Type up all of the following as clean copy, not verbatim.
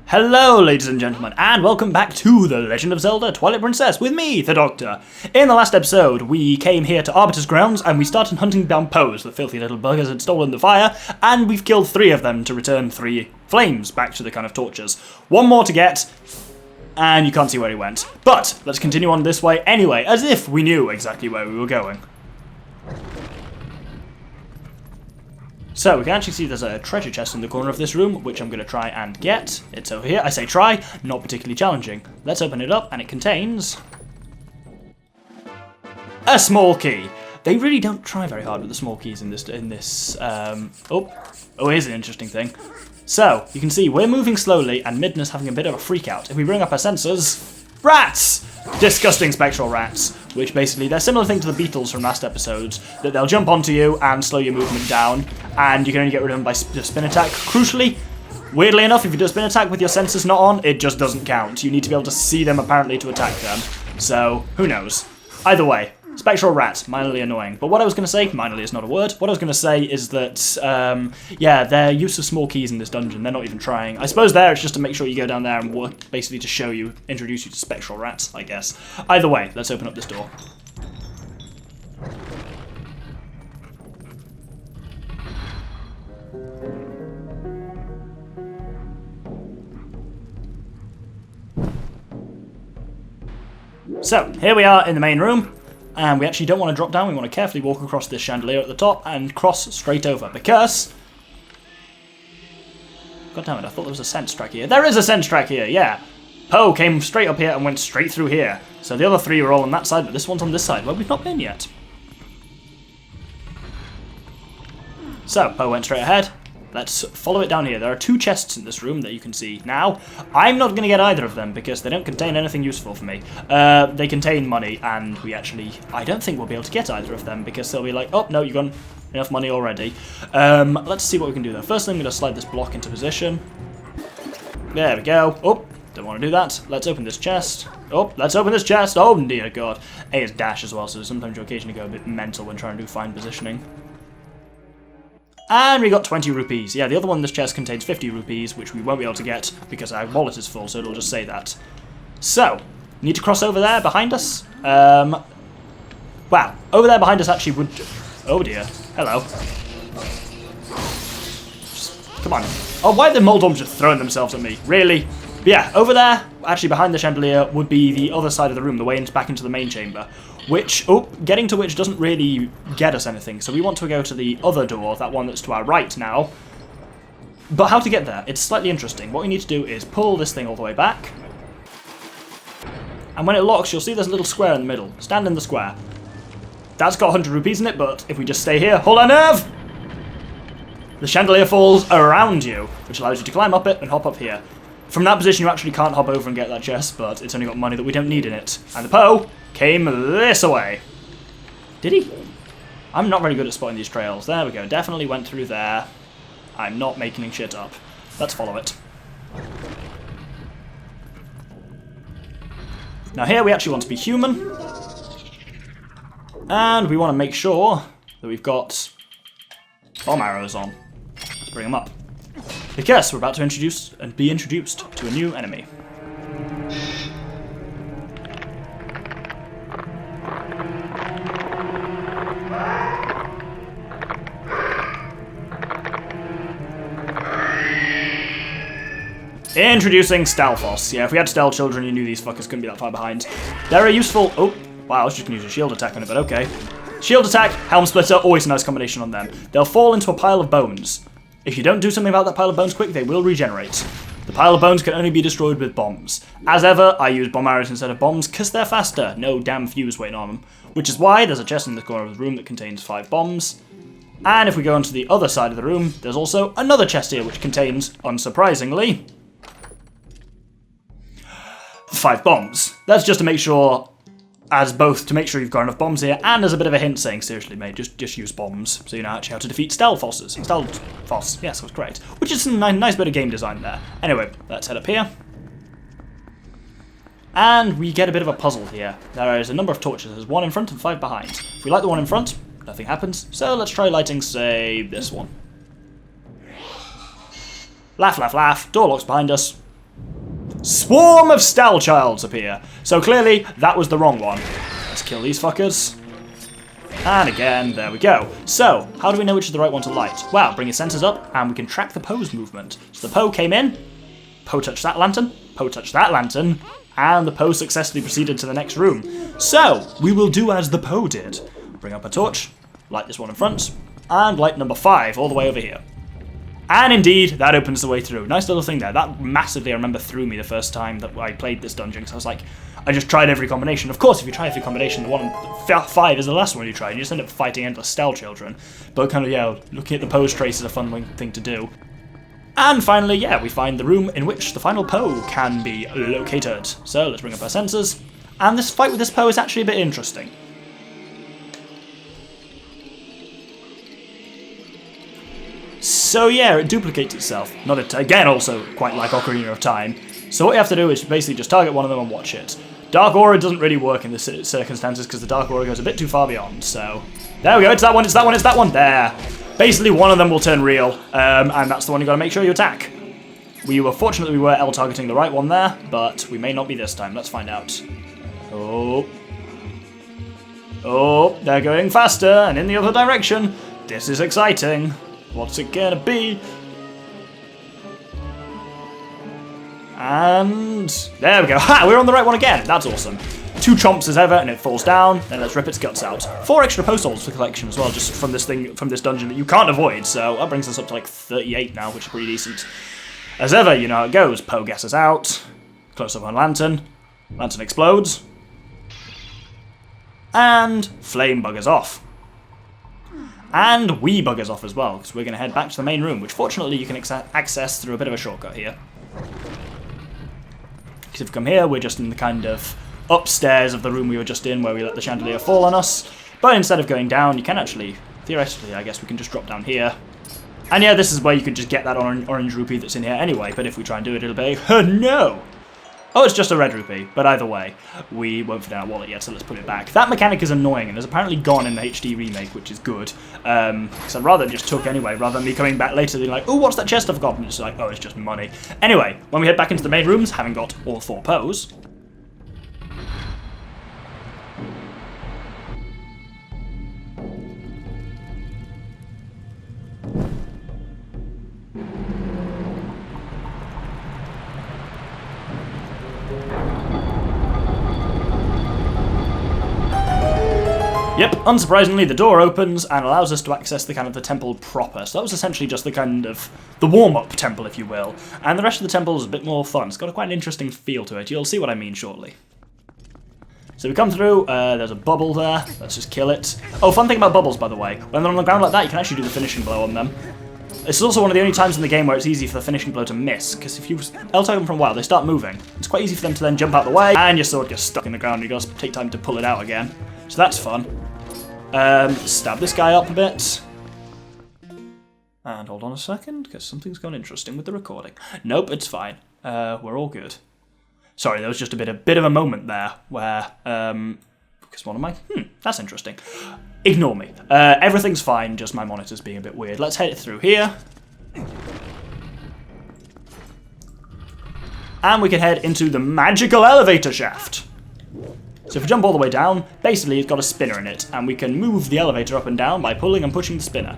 Hello ladies and gentlemen, and welcome back to The Legend of Zelda Twilight Princess with me, the Doctor. In the last episode, we came here to Arbiter's grounds and we started hunting down Poes. The filthy little buggers had stolen the fire, and we've killed 3 of them to return 3 flames back to the kind of torches. 1 more to get, and you can't see where he went. But let's continue on this way anyway, as if we knew exactly where we were going. So, we can actually see there's a treasure chest in the corner of this room, which I'm going to try and get. It's over here. I say try, not particularly challenging. Let's open it up, and it contains a small key. They really don't try very hard with the small keys in this. Oh, here's an interesting thing. So, you can see we're moving slowly, and Midna's having a bit of a freak out. If we bring up our sensors, rats! Disgusting spectral rats, which basically, they're similar thing to the beetles from last episodes, that they'll jump onto you and slow your movement down, and you can only get rid of them by spin attack. Crucially, weirdly enough, if you do a spin attack with your sensors not on, it just doesn't count. You need to be able to see them apparently to attack them, so who knows. Either way, spectral rats, minorly annoying. But what I was going to say, minorly is not a word, what I was going to say is that, yeah, their use of small keys in this dungeon, they're not even trying. I suppose there it's just to make sure you go down there and work, basically to show you, introduce you to spectral rats, I guess. Either way, let's open up this door. So, here we are in the main room. And we actually don't want to drop down, we want to carefully walk across this chandelier at the top and cross straight over, because... God damn it, I thought there was a sense track here. There is a sense track here, yeah! Poe came straight up here and went straight through here. So the other 3 were all on that side, but this one's on this side, where we've not been yet. So, Poe went straight ahead. Let's follow it down here. There are 2 chests in this room that you can see now. I'm not going to get either of them because they don't contain anything useful for me. They contain money, and I don't think we'll be able to get either of them because they'll be like, oh, no, you've got enough money already. Let's see what we can do though. First thing, I'm going to slide this block into position. There we go. Oh, don't want to do that. Let's open this chest. Oh, let's open this chest. Oh, dear God. A is dash as well, so sometimes you occasionally go a bit mental when trying to do fine positioning. And we got 20 rupees. Yeah, the other one in this chest contains 50 rupees, which we won't be able to get because our wallet is full, so it'll just say that. So, need to cross over there behind us. Wow, over there behind us actually would... Oh dear. Hello. Come on. Oh, why are the Moldorms just throwing themselves at me? Really? But yeah, over there, actually behind the chandelier, would be the other side of the room, the way back into the main chamber. Which, getting to which doesn't really get us anything, so we want to go to the other door, that one that's to our right now. But how to get there? It's slightly interesting. What we need to do is pull this thing all the way back. And when it locks, you'll see there's a little square in the middle. Stand in the square. That's got 100 rupees in it, but if we just stay here, hold our nerve! The chandelier falls around you, which allows you to climb up it and hop up here. From that position, you actually can't hop over and get that chest, but it's only got money that we don't need in it. And the Poe came this way. Did he? I'm not very good at spotting these trails. There we go. Definitely went through there. I'm not making shit up. Let's follow it. Now here we actually want to be human. And we want to make sure that we've got bomb arrows on. Let's bring them up. Because we're about to be introduced to a new enemy. Introducing Stalfos. Yeah, if we had Stealth children, you knew these fuckers couldn't be that far behind. They're a useful... Oh, wow, I was just going to use a shield attack on it, but okay. Shield attack, Helm Splitter, always a nice combination on them. They'll fall into a pile of bones. If you don't do something about that pile of bones quick, they will regenerate. The pile of bones can only be destroyed with bombs. As ever, I use bomb arrows instead of bombs, because they're faster. No damn fuse waiting on them. Which is why there's a chest in the corner of the room that contains 5 bombs. And if we go onto the other side of the room, there's also another chest here, which contains, unsurprisingly, 5 bombs. That's just to make sure, to make sure you've got enough bombs here, and as a bit of a hint saying, seriously mate, just use bombs, so you know actually how to defeat Stalfosses. Stalfos, yes, that was correct. Which is a nice bit of game design there. Anyway, let's head up here. And we get a bit of a puzzle here. There is a number of torches. There's 1 in front and 5 behind. If we light the one in front, nothing happens. So let's try lighting, say, this one. Laugh, laugh, laugh. Door locks behind us. swarm of Stalchilds appear. So clearly, that was the wrong one. Let's kill these fuckers. And again, there we go. So, how do we know which is the right one to light? Well, bring your sensors up, and we can track the Poe's movement. So the Poe came in, Poe touched that lantern, Poe touched that lantern, and the Poe successfully proceeded to the next room. So, we will do as the Poe did. Bring up a torch, light this one in front, and light number 5 all the way over here. And indeed, that opens the way through. Nice little thing there. That massively, I remember, threw me the first time that I played this dungeon, because I was like, I just tried every combination. Of course, if you try every combination, the one 5 is the last one you try, and you just end up fighting endless Stalchildren. But kind of, yeah, looking at the Poe's trace is a fun thing to do. And finally, yeah, we find the room in which the final Poe can be located. So let's bring up our sensors. And this fight with this Poe is actually a bit interesting. So yeah, it duplicates itself. Not it again, also quite like Ocarina of Time. So what you have to do is basically just target one of them and watch it. Dark Aura doesn't really work in this circumstances because the Dark Aura goes a bit too far beyond. So there we go. It's that one. It's that one. It's that one. There. Basically, one of them will turn real, and that's the one you got to make sure you attack. Fortunately we were L targeting the right one there, but we may not be this time. Let's find out. Oh, they're going faster and in the other direction. This is exciting. What's it gonna be? And there we go. Ha! We're on the right one again. That's awesome. 2 chomps as ever, and it falls down. Then let's rip its guts out. 4 extra Poe souls for collection as well, just from this dungeon that you can't avoid. So that brings us up to like 38 now, which is pretty decent. As ever, you know how it goes. Poe guesses out. Close up on lantern. Lantern explodes. And flame buggers off. And we buggers off as well, because we're going to head back to the main room, which fortunately you can access through a bit of a shortcut here. Because if we come here, we're just in the kind of upstairs of the room we were just in, where we let the chandelier fall on us. But instead of going down, you can actually, theoretically, I guess we can just drop down here. And yeah, this is where you could just get that orange rupee that's in here anyway, but if we try and do it, it'll be, no! Oh, it's just a red rupee, but either way, we won't fit in our wallet yet, so let's put it back. That mechanic is annoying, and is apparently gone in the HD remake, which is good. So rather just took anyway, rather than me coming back later being like, oh, what's that chest I've got? And it's like, oh, it's just money. Anyway, when we head back into the main rooms, having got all 4 Poes, yep, unsurprisingly, the door opens and allows us to access the kind of the temple proper. So that was essentially just the kind of the warm-up temple, if you will. And the rest of the temple is a bit more fun. It's got quite an interesting feel to it. You'll see what I mean shortly. So we come through, there's a bubble there. Let's just kill it. Oh, fun thing about bubbles, by the way. When they're on the ground like that, you can actually do the finishing blow on them. This is also one of the only times in the game where it's easy for the finishing blow to miss, because if you L-tag them from a while, they start moving. It's quite easy for them to then jump out the way, and your sword gets stuck in the ground, and you gotta take time to pull it out again. So that's fun. Stab this guy up a bit. And hold on a second, because something's gone interesting with the recording. Nope, it's fine. We're all good. Sorry, there was just a bit of a moment there where, because one of my, that's interesting. Ignore me. Everything's fine, just my monitor's being a bit weird. Let's head it through here. And we can head into the magical elevator shaft. So if we jump all the way down, basically it's got a spinner in it, and we can move the elevator up and down by pulling and pushing the spinner.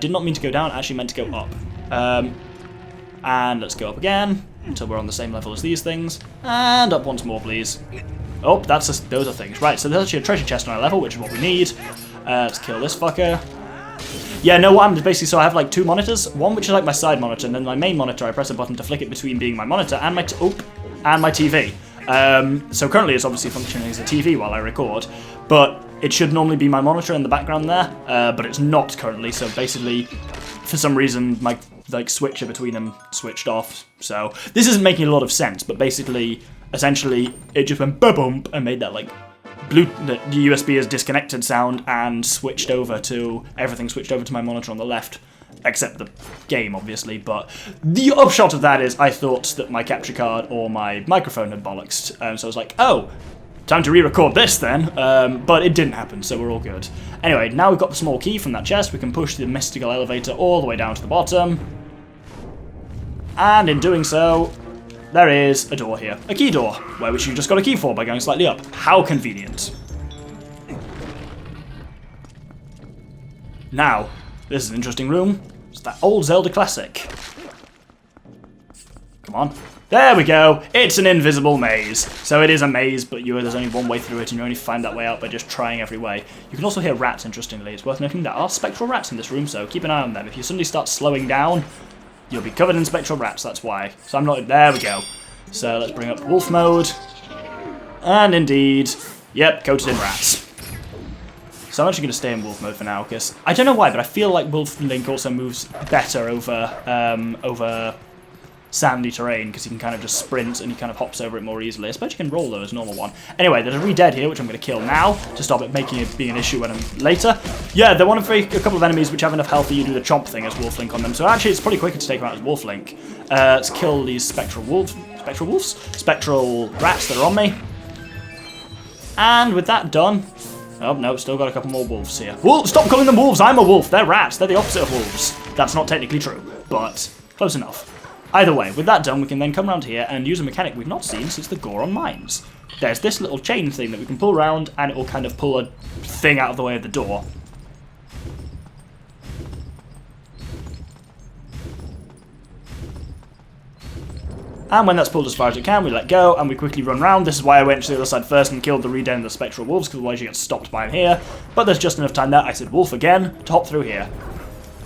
Did not mean to go down, actually meant to go up. And let's go up again, until we're on the same level as these things. And up once more, please. Oh, those are things. Right, so there's actually a treasure chest on our level, which is what we need. Let's kill this fucker. Yeah, no, what happens basically, so I have like 2 monitors. One which is like my side monitor, and then my main monitor, I press a button to flick it between being my monitor and my TV. So currently it's obviously functioning as a TV while I record, but it should normally be my monitor in the background there, but it's not currently, so basically, for some reason, my switcher between them switched off, so this isn't making a lot of sense, but basically, essentially, it just went ba-bump and made that the USB is disconnected sound and everything switched over to my monitor on the left. Except the game, obviously, but the upshot of that is I thought that my capture card or my microphone had bollocksed, so I was like, oh, time to re-record this then, but it didn't happen, so we're all good. Anyway, now we've got the small key from that chest, we can push the mystical elevator all the way down to the bottom, and in doing so, there is a door here. A key door, which you just got a key for by going slightly up. How convenient. Now, this is an interesting room. It's that old Zelda classic. Come on. There we go. It's an invisible maze. So it is a maze, but there's only one way through it, and you only find that way out by just trying every way. You can also hear rats, interestingly. It's worth noting there are spectral rats in this room, so keep an eye on them. If you suddenly start slowing down, you'll be covered in spectral rats, that's why. So I'm not... There we go. So let's bring up wolf mode. And indeed, yep, coated in rats. So I'm actually going to stay in wolf mode for now, because I don't know why, but I feel like Wolf Link also moves better over sandy terrain, because he can kind of just sprint and he kind of hops over it more easily. I suppose you can roll though as a normal one. Anyway, there's a re-dead here, which I'm going to kill now to stop it being an issue when I'm later. Yeah, they're one of a couple of enemies which have enough health that you do the chomp thing as Wolf Link on them. So actually, it's probably quicker to take them out as Wolf Link. Let's kill these spectral rats that are on me. And with that done, oh no, still got a couple more wolves here. Stop calling them wolves! I'm a wolf. They're rats. They're the opposite of wolves. That's not technically true, but close enough. Either way, with that done, we can then come around here and use a mechanic we've not seen since the Gore on Mines. There's this little chain thing that we can pull around, and it will kind of pull a thing out of the way of the door. And when that's pulled as far as it can, we let go, and we quickly run round. This is why I went to the other side first and killed the re-dead and the spectral wolves, because otherwise you get stopped by him here. But there's just enough time there, I said wolf again, to hop through here.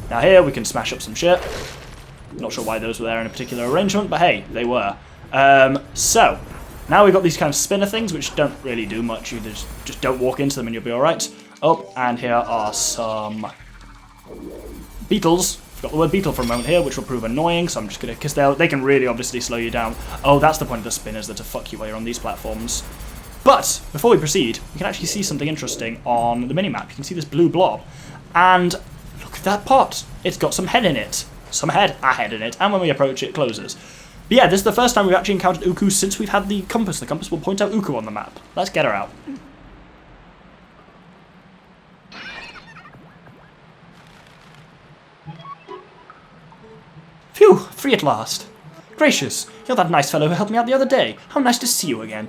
Now here, we can smash up some shit. Not sure why those were there in a particular arrangement, but hey, they were. So, now we've got these kind of spinner things, which don't really do much. You just don't walk into them and you'll be alright. Oh, and here are some beetles. Got the word beetle for a moment here, which will prove annoying, so I'm just gonna, because they can really obviously slow you down. Oh, that's the point of the spinners, they're to fuck you while you're on these platforms. But, before we proceed, we can actually see something interesting on the minimap. You can see this blue blob, and look at that pot. It's got some head in it. A head in it, and when we approach it, closes. But yeah, this is the first time we've actually encountered Uku since we've had the compass. The compass will point out Uku on the map. Let's get her out. Phew, free at last. Gracious, you're that nice fellow who helped me out the other day. How nice to see you again.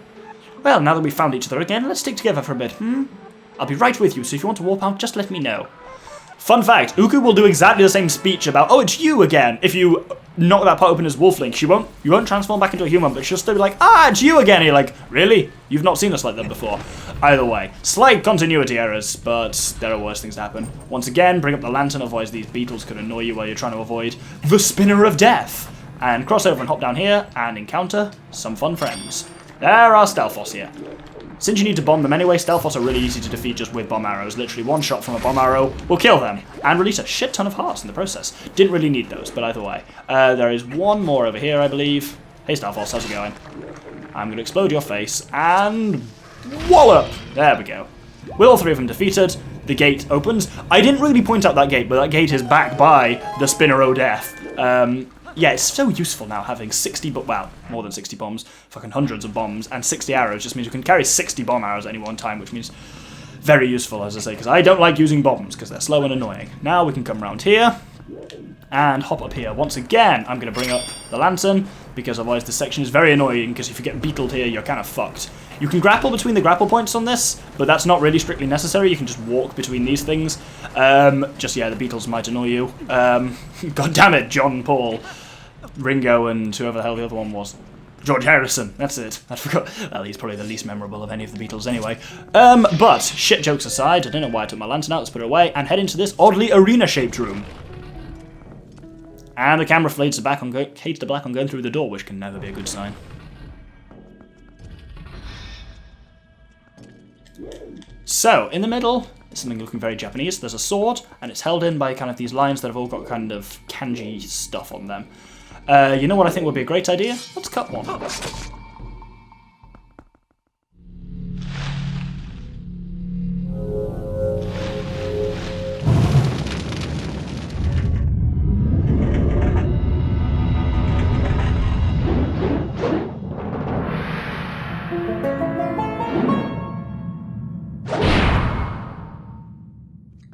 Well, now that we've found each other again, let's stick together for a bit, I'll be right with you, so if you want to warp out, just let me know. Fun fact, Uku will do exactly the same speech about, oh, it's you again. If you knock that pot open as Wolf Link, you won't transform back into a human, but she'll still be like, ah, it's you again. And you're like, really? You've not seen us like that before. Either way, slight continuity errors, but there are worse things to happen. Once again, bring up the lantern, otherwise these beetles could annoy you while you're trying to avoid the Spinner of Death. And cross over and hop down here and encounter some fun friends. There are Stealthos here. Since you need to bomb them anyway, Stealthos are really easy to defeat just with bomb arrows. Literally one shot from a bomb arrow will kill them, and release a shit ton of hearts in the process. Didn't really need those, but either way. There is one more over here, I believe. Hey Stealthos, how's it going? I'm going to explode your face, and wallop! There we go. With all three of them defeated, the gate opens. I didn't really point out that gate, but that gate is backed by the Spinner o' Death. Yeah, it's so useful now having 60, well, more than 60 bombs, fucking hundreds of bombs, and 60 arrows. Just means you can carry 60 bomb arrows at any one time, which means very useful, as I say, because I don't like using bombs, because they're slow and annoying. Now we can come around here, and hop up here. Once again, I'm going to bring up the lantern, because otherwise this section is very annoying, because if you get beetled here, you're kind of fucked. You can grapple between the grapple points on this, but that's not really strictly necessary. You can just walk between these things. Yeah, the beetles might annoy you. God damn it, John Paul. Ringo and whoever the hell the other one was. George Harrison, that's it. I forgot. Well, he's probably the least memorable of any of the Beatles anyway. But, shit jokes aside, I don't know why I took my lantern out, let's put it away, and head into this oddly arena-shaped room. And the camera fades to black on going through the door, which can never be a good sign. So, in the middle, is something looking very Japanese. There's a sword, and it's held in by kind of these lines that have all got kind of kanji stuff on them. You know what I think would be a great idea? Let's cut one.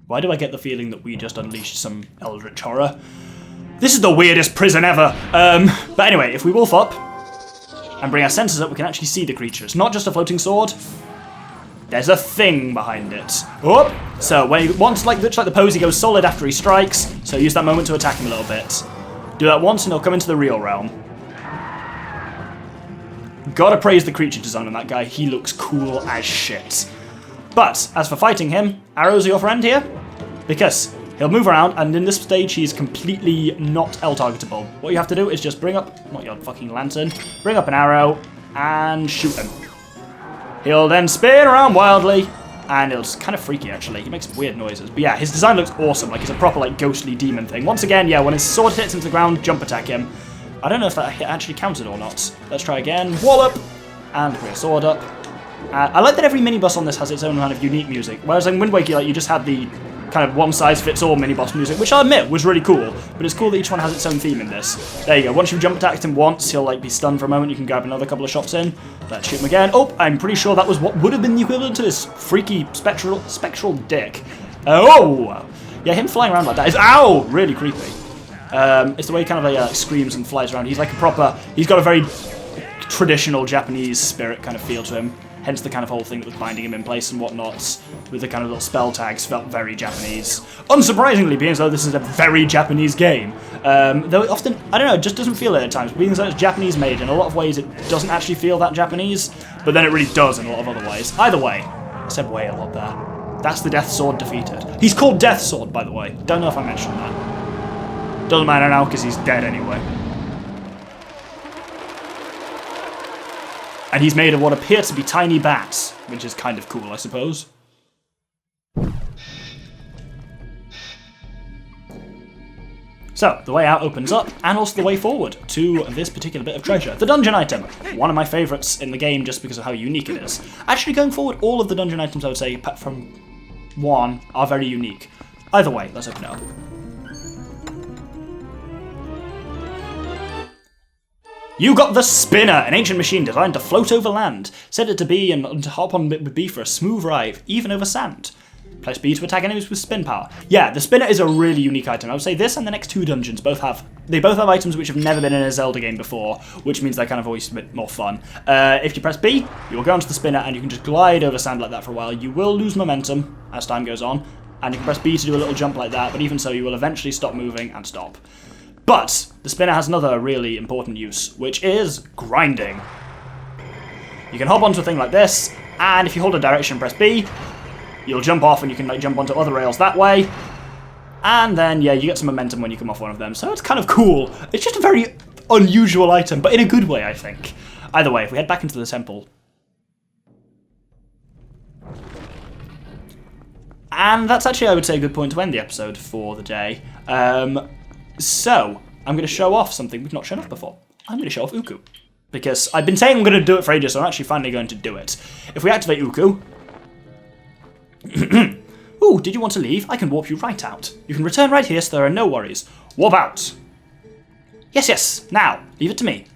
Why do I get the feeling that we just unleashed some eldritch horror? This is the weirdest prison ever! But anyway, if we wolf up, and bring our sensors up, we can actually see the creature. It's not just a floating sword. There's a thing behind it. Oh! So when he wants, like the pose, he goes solid after he strikes. So use that moment to attack him a little bit. Do that once and he'll come into the real realm. Gotta praise the creature design on that guy. He looks cool as shit. But as for fighting him, arrows are your friend here. Because he'll move around, and in this stage he's completely not L-targetable. What you have to do is just bring up, not your fucking lantern, bring up an arrow and shoot him. He'll then spin around wildly, and it's kind of freaky actually. He makes weird noises. But yeah, his design looks awesome, like he's a proper like ghostly demon thing. Once again, yeah, when his sword hits into the ground, jump attack him. I don't know if that hit actually counted or not. Let's try again. Wallop! And bring a sword up. I like that every mini-boss on this has its own kind of unique music. Whereas in Wind Waker, like, you just had the kind of one-size-fits-all mini-boss music, which I'll admit was really cool. But it's cool that each one has its own theme in this. There you go. Once you've jump attacked him once, he'll like be stunned for a moment. You can grab another couple of shots in. Let's shoot him again. Oh, I'm pretty sure that was what would have been the equivalent to his freaky spectral dick. Oh! Yeah, him flying around like that is, ow, really creepy. It's the way he kind of like, screams and flies around. He's like a proper, he's got a very traditional Japanese spirit kind of feel to him. Hence the kind of whole thing that was binding him in place and whatnot, with the kind of little spell tags, felt very Japanese. Unsurprisingly, being as though this is a very Japanese game. Though it often, I don't know, it just doesn't feel it at times. Being as though it's Japanese made, in a lot of ways it doesn't actually feel that Japanese, but then it really does in a lot of other ways. Either way, I said way a lot there. That's the Death Sword defeated. He's called Death Sword, by the way. Don't know if I mentioned that. Doesn't matter now, because he's dead anyway. And he's made of what appear to be tiny bats, which is kind of cool, I suppose. So, the way out opens up, and also the way forward to this particular bit of treasure. The dungeon item, one of my favourites in the game just because of how unique it is. Actually, going forward, all of the dungeon items, I would say, apart from one, are very unique. Either way, let's open it up. You got the Spinner, an ancient machine designed to float over land. Set it to B and to hop on with B for a smooth ride, even over sand. Press B to attack enemies with spin power. Yeah, the Spinner is a really unique item. I would say this and the next two dungeons both have items which have never been in a Zelda game before, which means they're kind of always a bit more fun. If you press B, you will go onto the Spinner and you can just glide over sand like that for a while. You will lose momentum as time goes on, and you can press B to do a little jump like that, but even so, you will eventually stop moving and stop. But the Spinner has another really important use, which is grinding. You can hop onto a thing like this, and if you hold a direction and press B, you'll jump off and you can like jump onto other rails that way. And then, yeah, you get some momentum when you come off one of them, so it's kind of cool. It's just a very unusual item, but in a good way, I think. Either way, if we head back into the temple. And that's actually, I would say, a good point to end the episode for the day. So, I'm going to show off something we've not shown off before. I'm going to show off Uku. Because I've been saying I'm going to do it for ages, so I'm actually finally going to do it. If we activate Uku... Ooh, did you want to leave? I can warp you right out. You can return right here, so there are no worries. Warp out! Yes, yes, now, leave it to me.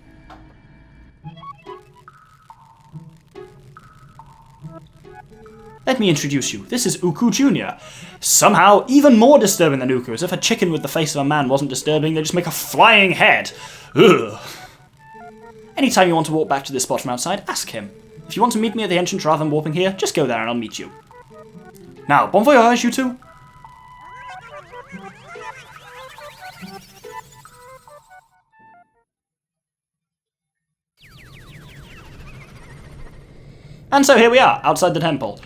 Let me introduce you. This is Uku Jr. Somehow, even more disturbing than Uku, as if a chicken with the face of a man wasn't disturbing, they just make a flying head. Ugh. Anytime you want to walk back to this spot from outside, ask him. If you want to meet me at the entrance rather than warping here, just go there and I'll meet you. Now, bon voyage, you two. And so here we are, outside the temple.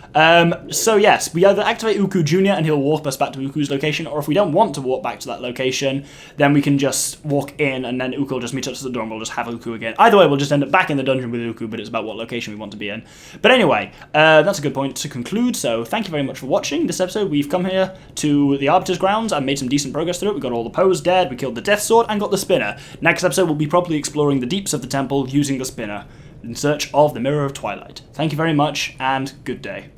So yes, we either activate Uku Jr. and he'll warp us back to Uku's location, or if we don't want to walk back to that location, then we can just walk in and then Uku will just meet us at the door and we'll just have Uku again. Either way, we'll just end up back in the dungeon with Uku, but it's about what location we want to be in. But anyway, that's a good point to conclude, so thank you very much for watching this episode. We've come here to the Arbiter's grounds and made some decent progress through it. We got all the Poes dead, we killed the Death Sword, and got the Spinner. Next episode, we'll be properly exploring the deeps of the temple using the Spinner, in search of the Mirror of Twilight. Thank you very much, and good day.